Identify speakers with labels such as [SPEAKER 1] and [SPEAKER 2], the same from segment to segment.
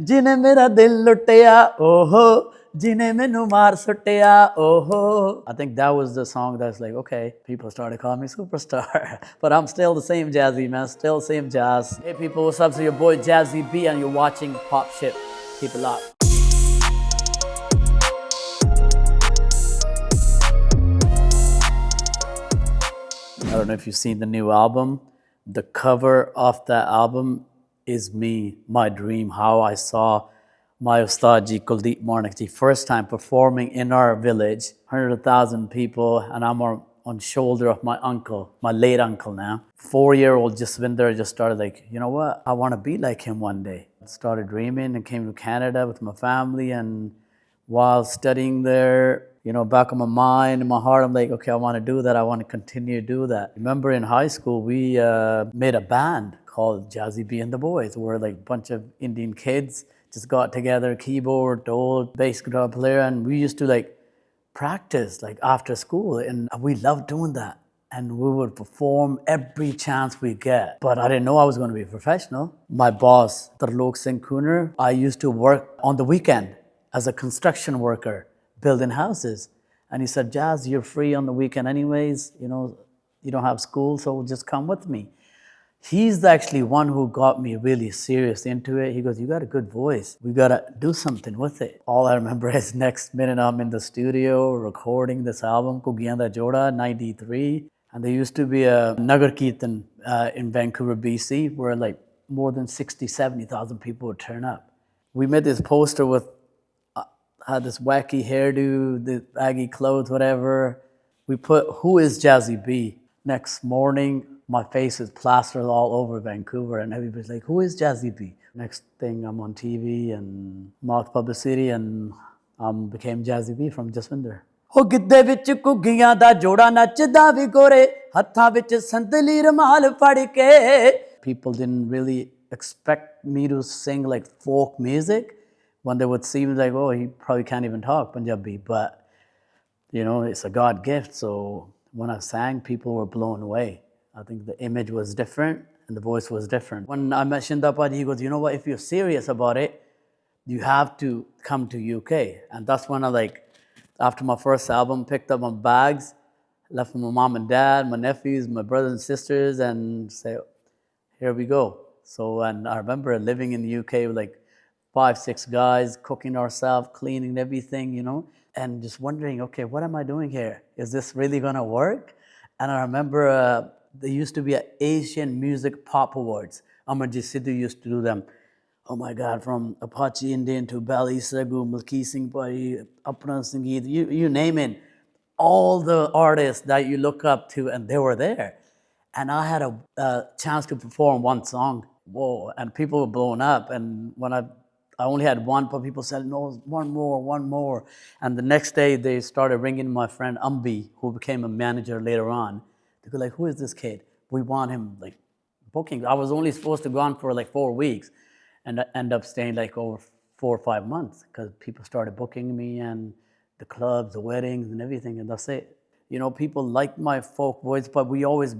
[SPEAKER 1] जिने मेरा दिल लुटेया ओहो जिने मैनू मार सुटिया oho. I think that was the song that's like, okay, people started calling me superstar. But I'm still the same Jazzy, man. Still same jazz. Hey people, what's up? It's your boy Jazzy B and you're watching PopShift. Keep it locked. I don't know if you've seen the new album. The cover of that album is me, my dream, how I saw my Ustad Ji Kuldeep Marnik Ji first time performing in our village, 100,000 people, and I'm on shoulder of my uncle, my late uncle now. 4-year-old Jaswinder just started like, you know what, I want to be like him one day. Started dreaming and came to Canada with my family, and while studying there, back in my mind, in my heart, I'm like, okay, I want to do that. I want to continue to do that. Remember in high school, we made a band called Jazzy B and the Boys. We're like a bunch of Indian kids, just got together, keyboard, old bass guitar player, and we used to like practice like after school, and we loved doing that. And we would perform every chance we get. But I didn't know I was going to be a professional. My boss, Tarlok Singh Kuner, I used to work on the weekend as a construction worker, building houses. And he said, Jazz, you're free on the weekend anyways, you don't have school, so just come with me. He's actually one who got me really serious into it. He goes, you got a good voice. We got to do something with it. All I remember is next minute I'm in the studio recording this album, Kugiyan Da Joda, 93. And there used to be a Nagar Kirtan in Vancouver, BC, where like more than 60, 70,000 people would turn up. We made this poster with had this wacky hairdo, the baggy clothes, whatever. We put, who is Jazzy B? Next morning, my face is plastered all over Vancouver, and everybody's like, who is Jazzy B? Next thing, I'm on TV and mouth publicity, and became Jazzy B from Jaswinder. ਹੋ ਗਿੱਧੇ ਵਿੱਚ ਘੁੱਗੀਆਂ ਦਾ ਜੋੜਾ ਨੱਚਦਾ ਵੀ ਗੋਰੇ ਹੱਥਾਂ ਵਿੱਚ ਸੰਦਲੀ ਰਮਾਲ ਫੜ ਕੇ People didn't really expect me to sing like folk music. When they would see me, like, oh, he probably can't even talk Punjabi, but it's a God gift. So when I sang, people were blown away. I think the image was different and the voice was different. When I met Shinda Paji, he goes, you know what, if you're serious about it, you have to come to UK. And that's when after my first album, picked up my bags, left with my mom and dad, my nephews, my brothers and sisters, and say, here we go. So, and I remember living in the UK with like 5, 6 guys, cooking ourselves, cleaning everything, and just wondering, okay, what am I doing here? Is this really gonna work? And I remember there used to be an Asian Music Pop Awards. Amarjit Sidhu used to do them. Oh my God, from Apache Indian to Bali Sagu, Milki Singh Pari, Apna Sangeet, you name it. All the artists that you look up to, and they were there. And I had a chance to perform one song. Whoa, and people were blown up. And when I only had one, but people said, no, one more. And the next day, they started ringing my friend Ambi, who became a manager later on. They go like, who is this kid? We want him, like, booking. I was only supposed to go on for like 4 weeks, and I ended up staying like over 4 or 5 months because people started booking me, and the clubs, the weddings, and everything, and that's it. People like my folk voice, but we always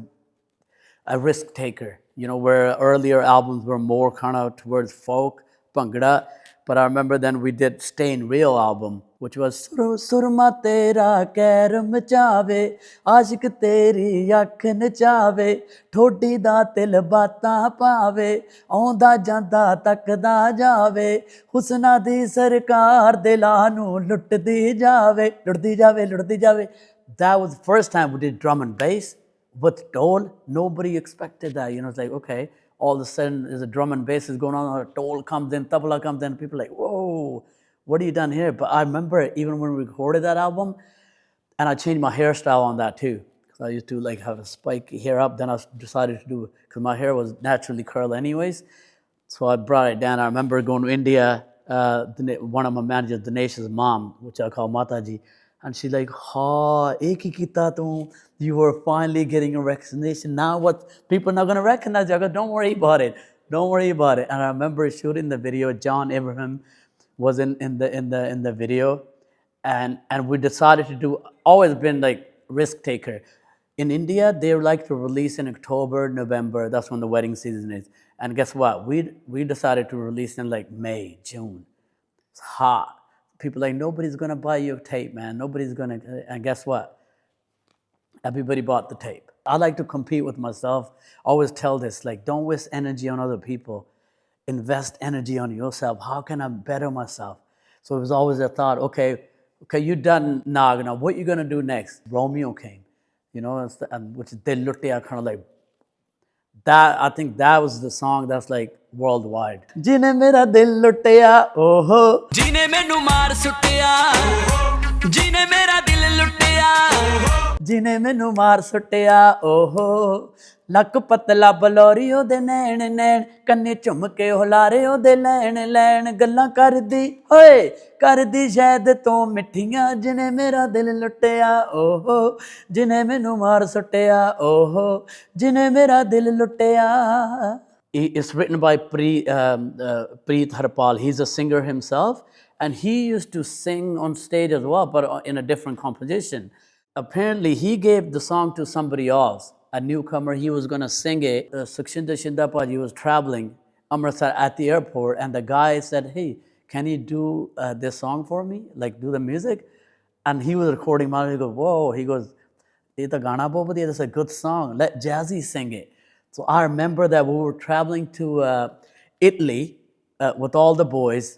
[SPEAKER 1] a risk taker, where earlier albums were more kind of towards folk, Bhangra. But I remember then we did Staying Real album, which was Surma Tera Kair Machave, Ashik Teri Akh Nachave, Thodi da Til Bata Pave, Aunda Janda Takda Jave, Husna Di Sarkar Dilanu Lutti Jave, Lutti Jave, Lutti Jave. That was the first time we did drum and bass with Dol. Nobody expected that. It's like, okay, all of a sudden there's a drum and bass is going on, a Dol comes in, tabla comes in, people are like, whoa, what have you done here? But I remember even when we recorded that album, and I changed my hairstyle on that too. Because I used to like have a spiky hair up, then I decided to do, because my hair was naturally curled anyways, so I brought it down. I remember going to India, one of my managers, Dinesh's mom, which I call Mataji, and she's like, ha, ek hi kita tum. You were finally getting a recognition. Now what? People are not going to recognize you. I go, don't worry about it. Don't worry about it. And I remember shooting the video. John Abraham was in the video. And we decided to do, always been like risk taker. In India, they like to release in October, November. That's when the wedding season is. And guess what? We decided to release in like May, June. It's hot. People like, nobody's gonna buy your tape, man. Nobody's gonna. And guess what? Everybody bought the tape. I like to compete with myself. I always tell this, like, don't waste energy on other people. Invest energy on yourself. How can I better myself? So it was always a thought, okay, you done Naag, now what you gonna do next? Romeo came, and which is Dil Luteya, kind of like that. I think that was the song that's like worldwide. Jine mera dil luteya, oh
[SPEAKER 2] Jine menu maar suttiya, Jine mera dil luteya.
[SPEAKER 1] ਜਿਨੇ ਮੈਨੂੰ ਮਾਰ ਸੁੱਟਿਆ ਓਹੋ ਲੱਕ ਪਤਲਾ ਬਲੌਰੀ ਉਹਦੇ ਨੈਣ ਨੈਣ ਕੰਨੇ ਝੁੰਮ ਕੇ ਹੁਲਾਰੇ ਉਹਦੇ ਲੈਣ ਲੈਣ ਗੱਲਾਂ ਕਰਦੀ ਓਏ ਕਰਦੀ ਸ਼ਾਇਦ ਤੋਂ ਮਿੱਠੀਆਂ ਜਿਨੇ ਮੇਰਾ ਦਿਲ ਲੁੱਟਿਆ ਓਹੋ ਜਿਨੇ ਮੈਨੂੰ ਮਾਰ ਸੁੱਟਿਆ ਓਹੋ ਜਿਨੇ ਮੇਰਾ ਦਿਲ ਲੁੱਟਿਆ It's written by Preet Harpal. He's a singer himself, and he used to sing on stage as well, but in a different composition. Apparently, he gave the song to somebody else, a newcomer. He was going to sing it. Sukhshinder Shinda Paji was traveling Amritsar at the airport, and the guy said, "Hey, can you do this song for me? Like, do the music?" And he was recording. He goes, "Whoa!" He goes, "It's a good song. Let Jazzy sing it." So I remember that we were traveling to Italy with all the boys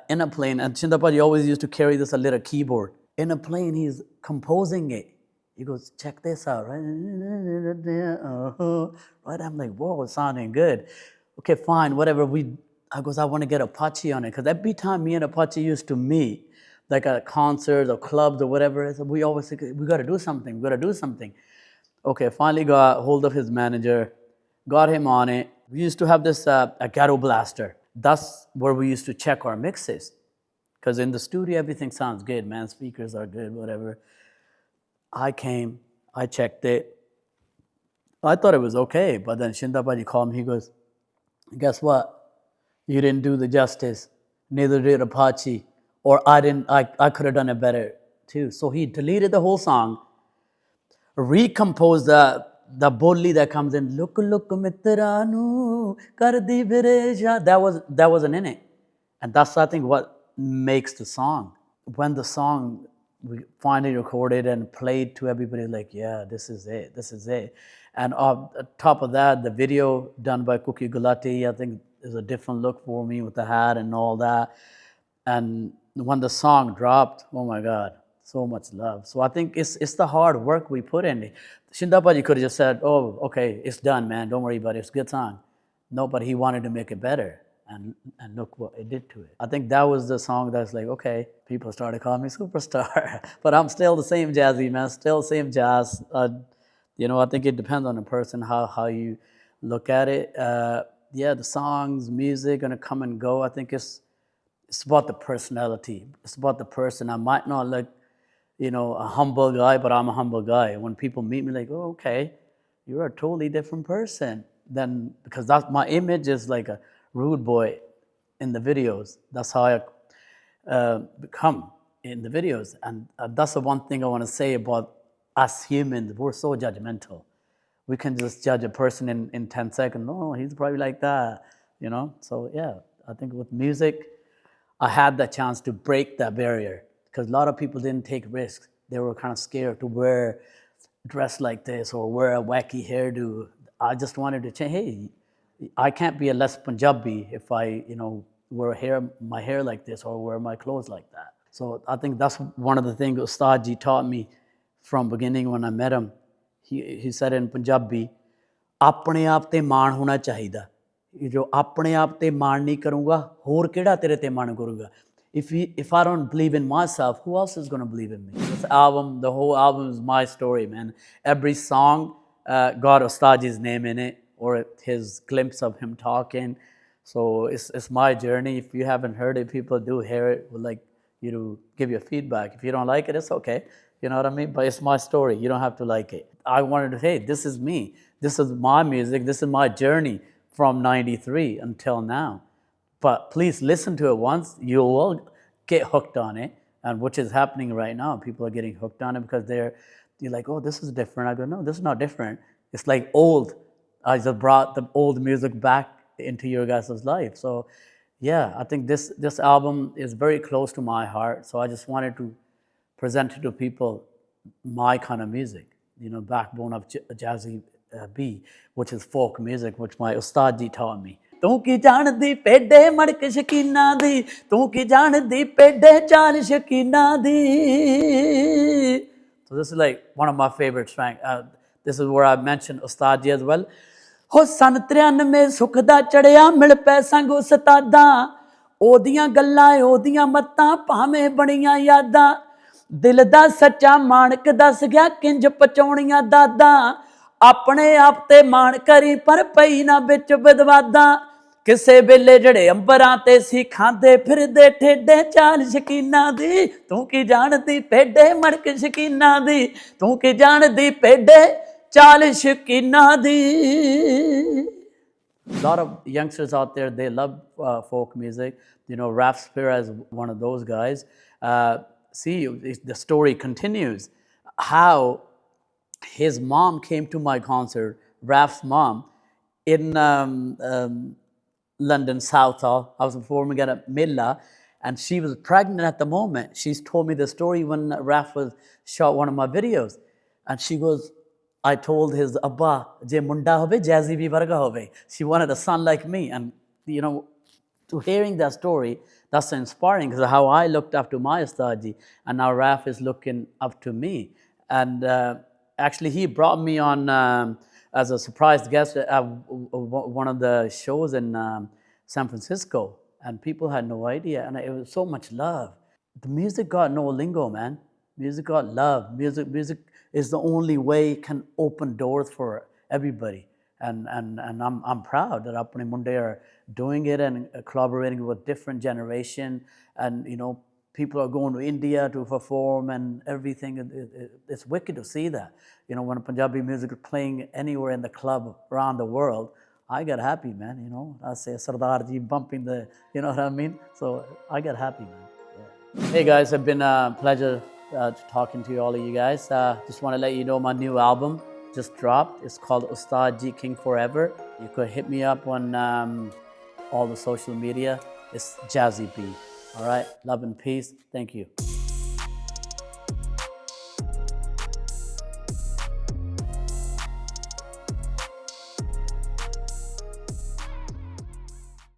[SPEAKER 1] in a plane, and Chindapaji always used to carry this a little keyboard. In a plane, he's composing it. He goes, check this out, right? Right? I'm like, whoa, it's sounding good. Okay, fine, whatever. I goes, I want to get Apache on it. Because every time me and Apache used to meet, like at concerts or clubs or whatever, we always say, we got to do something. We got to do something. Okay, finally got hold of his manager, got him on it. We used to have this a ghetto blaster. That's where we used to check our mixes. Because in the studio, everything sounds good, man. Speakers are good, whatever. I came, I checked it. I thought it was okay, but then Shindabaji called me. He goes, guess what? You didn't do the justice. Neither did Apache. Or I could have done it better too. So he deleted the whole song, recompose the bolli that comes in, look mitranu kardi vireja. That wasn't in it. And that's, I think, what makes the song. When the song we finally recorded and played to everybody, like, yeah, this is it. And on top of that, the video done by Cookie Gulati, I think, is a different look for me with the hat and all that. And when the song dropped, oh my God, so much love. So I think it's the hard work we put in it. Shindapaji could have just said, oh, okay, it's done, man. Don't worry about it. It's a good song. No, but he wanted to make it better. And look what it did to it. I think that was the song that's like, okay, people started calling me superstar. But I'm still the same Jazzy, man. Still same jazz. I think it depends on the person, how you look at it. The songs, music, gonna come and go. I think it's about the personality. It's about the person. I might not look, a humble guy, but I'm a humble guy. When people meet me, like, oh, okay, you're a totally different person. Then, because that's my image is like a rude boy in the videos. That's how I become in the videos. And that's the one thing I want to say about us humans. We're so judgmental. We can just judge a person in 10 seconds. Oh, he's probably like that, So, yeah, I think with music, I had the chance to break that barrier because a lot of people didn't take risks. They were kind of scared to dress like this or wear a wacky hairdo. I just wanted to change. Hey, I can't be a less Punjabi if I, wear my hair like this or wear my clothes like that. So I think that's one of the things Ustad Ji taught me from beginning when I met him. He said in Punjabi, ਆਪਣੇ ਆਪ ਤੇ ਮਾਣ ਹੋਣਾ ਚਾਹੀਦਾ. ਜੋ ਆਪਣੇ ਆਪ ਤੇ ਮਾਣ ਨਹੀਂ ਕਰੂੰਗਾ, ਹੋਰ ਕਿਹੜਾ ਤੇਰੇ ਤੇ ਮਾਣ ਕਰੂਗਾ? If I don't believe in myself, who else is going to believe in me? This album, the whole album is my story, man. Every song got Ustad's name in it or his glimpse of him talking. So it's my journey. If you haven't heard it, people do hear it. Would like you to give you feedback. If you don't like it, it's okay. You know what I mean? But it's my story. You don't have to like it. I wanted to, hey, this is me. This is my music. This is my journey from 93 until now. But please listen to it once. You will get hooked on it, and which is happening right now. People are getting hooked on it because you're like, oh, this is different. I go, no, this is not different. It's like old. I just brought the old music back into your guys' life. So, yeah, I think this album is very close to my heart. So I just wanted to present to people my kind of music, backbone of Jazzy B, which is folk music, which my Ustad ji taught me. ਤੂੰ ਕੀ ਜਾਣਦੀ ਪੇਡੇ ਮੜਕ ਸ਼ਕੀਨਾ ਦੀ ਤੂੰ ਕੀ ਜਾਣਦੀ ਪੇਡੇ ਚਾਲ ਸ਼ਕੀਨਾ ਦੀ So this is like one of my favorite songs. This is where I mentioned Ustad ji as well. ਹੋ ਸਨ 93 ਸੁਖ ਦਾ ਚੜਿਆ ਮਿਲ ਪੈ ਸੰਗ ਉਸਤਾਦਾਂ ਉਹਦੀਆਂ ਗੱਲਾਂ ਉਹਦੀਆਂ ਮੱਤਾਂ ਭਾਵੇਂ ਬਣੀਆਂ ਯਾਦਾਂ ਦਿਲ ਦਾ ਸੱਚਾ ਮਾਣਕ ਦੱਸ ਗਿਆ ਕਿੰਜ ਪਚਾਉਣੀਆਂ ਦਾਦਾਂ ਆਪਣੇ ਆਪ ਤੇ ਮਾਣ ਕਰੀ ਪਰ ਪਈ ਨਾ ਵਿੱਚ ਵਿਦਵਾਦਾਂ ਕਿਸੇ ਵੇਲੇ ਜਿਹੜੇ ਅੰਬਰਾਂ ਤੇ ਸੀ ਖਾਂਦੇ ਫਿਰਦੇ ਠੇਡੇ ਚਾਲ ਸ਼ਕੀਨਾ ਦੀ ਤੂੰ ਕੀ ਜਾਣਦੀ ਪੇਡੇ ਮੜਕ ਸ਼ਕੀਨਾ ਦੀ ਤੂੰ ਕੀ ਜਾਣਦੀ ਪੇਡੇ ਚਾਲ ਸ਼ਕੀਨਾ ਦੀ A lot of youngsters out there, they love folk music. Raf Spira is one of those guys. See, the story continues. How his mom came to my concert, Raf's mom, in London, Southall. I was performing at a Milla, and she was pregnant at the moment. She's told me the story when Raf was shot one of my videos. And she goes, I told his Abba, je munda hobe, Jazzy B varga hobe. She wanted a son like me. And, to hearing that story, that's inspiring because how I looked up to my Ustadji, and now Raf is looking up to me. And actually, he brought me on as a surprise guest at one of the shows in San Francisco. And people had no idea. And it was so much love. The music got no lingo, man. Music got love. Music is the only way can open doors for everybody. And I'm proud that Apne Munde are doing it and collaborating with different generation. And, people are going to India to perform and everything. It's wicked to see that. When Punjabi music is playing anywhere in the club around the world, I get happy, man. I say Sardar ji bumping the, you know what I mean? So I get happy, man. Yeah. Hey guys, it's been a pleasure talking to all of you guys. Just want to let you know my new album just dropped. It's called Ustad Ji King Forever. You could hit me up on all the social media. It's Jazzy B. All right, love and peace. Thank you.